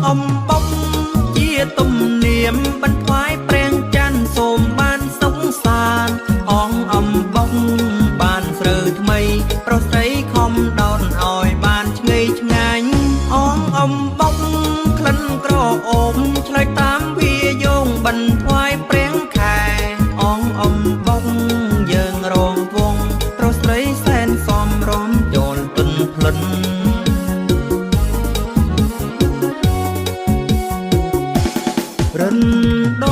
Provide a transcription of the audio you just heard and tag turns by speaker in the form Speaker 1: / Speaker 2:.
Speaker 1: អំបុកជាទំនៀមបន្ថយព្រៀងច័ន្ទសូមបានសុខសាន្តអងអំបុកបានស្រូវថ្មីប្រុសស្រីខំដោតឲ្យបានឆ្ងាយឆ្ងាញ់អងអំបុកក្លិនក្រអូបឆ្លើយតាមវាយោងបន្ថយព្រៀងខែអងអំបុកយើងរងវងប្រុសស្រីសែនសំរំចូលទុនផ្លិនរិនដ